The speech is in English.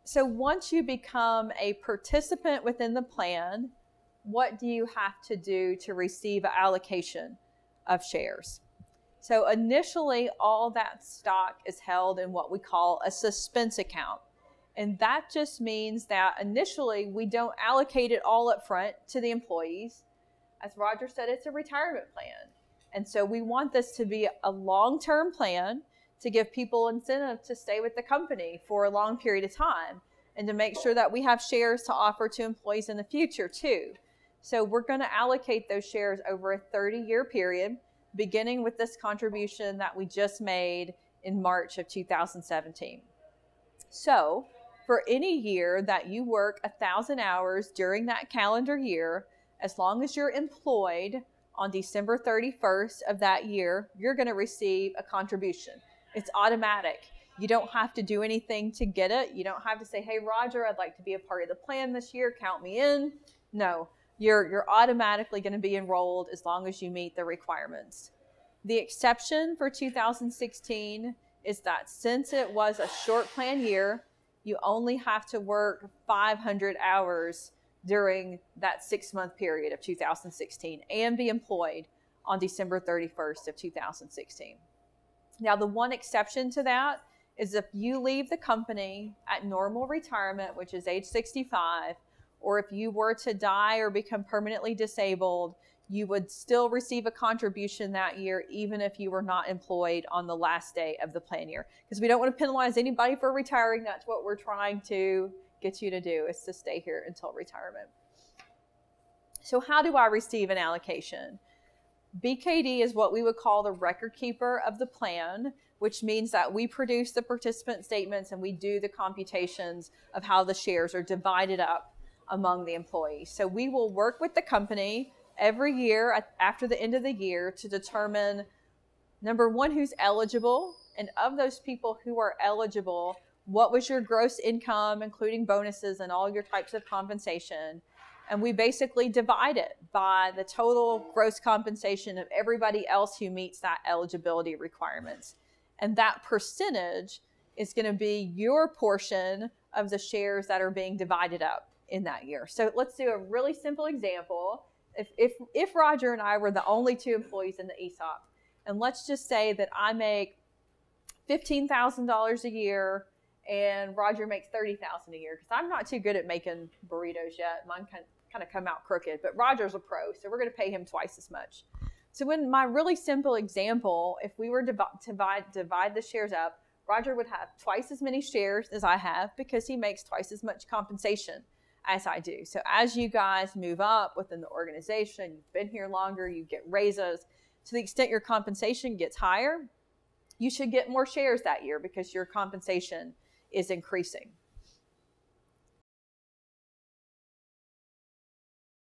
So once you become a participant within the plan, what do you have to do to receive an allocation of shares? So initially, all that stock is held in what we call a suspense account. And that just means that initially we don't allocate it all up front to the employees. As Roger said, it's a retirement plan. And so we want this to be a long-term plan to give people incentive to stay with the company for a long period of time and to make sure that we have shares to offer to employees in the future too. So we're going to allocate those shares over a 30-year period, beginning with this contribution that we just made in March of 2017. So for any year that you work 1,000 hours during that calendar year, as long as you're employed on December 31st of that year, you're going to receive a contribution. It's automatic. You don't have to do anything to get it. You don't have to say, hey, Roger, I'd like to be a part of the plan this year. Count me in. No, you're automatically going to be enrolled as long as you meet the requirements. The exception for 2016 is that since it was a short plan year, you only have to work 500 hours during that 6-month period of 2016 and be employed on December 31st of 2016. Now, the one exception to that is if you leave the company at normal retirement, which is age 65, or if you were to die or become permanently disabled, you would still receive a contribution that year, even if you were not employed on the last day of the plan year. Because we don't want to penalize anybody for retiring. That's what we're trying to get you to do, is to stay here until retirement. So how do I receive an allocation? BKD is what we would call the record keeper of the plan, which means that we produce the participant statements and we do the computations of how the shares are divided up among the employees. So we will work with the company every year after the end of the year to determine, number one, who's eligible, and of those people who are eligible, what was your gross income, including bonuses and all your types of compensation. And we basically divide it by the total gross compensation of everybody else who meets that eligibility requirements. And that percentage is going to be your portion of the shares that are being divided up in that year. So let's do a really simple example. If Roger and I were the only 2 employees in the ESOP, and let's just say that I make $15,000 a year and Roger makes $30,000 a year, because I'm not too good at making burritos yet. Mine kind of come out crooked, but Roger's a pro, so we're going to pay him twice as much. So in my really simple example, if we were to divide the shares up, Roger would have twice as many shares as I have because he makes twice as much compensation as I do. So as you guys move up within the organization, you've been here longer, you get raises. To the extent your compensation gets higher, you should get more shares that year because your compensation is increasing.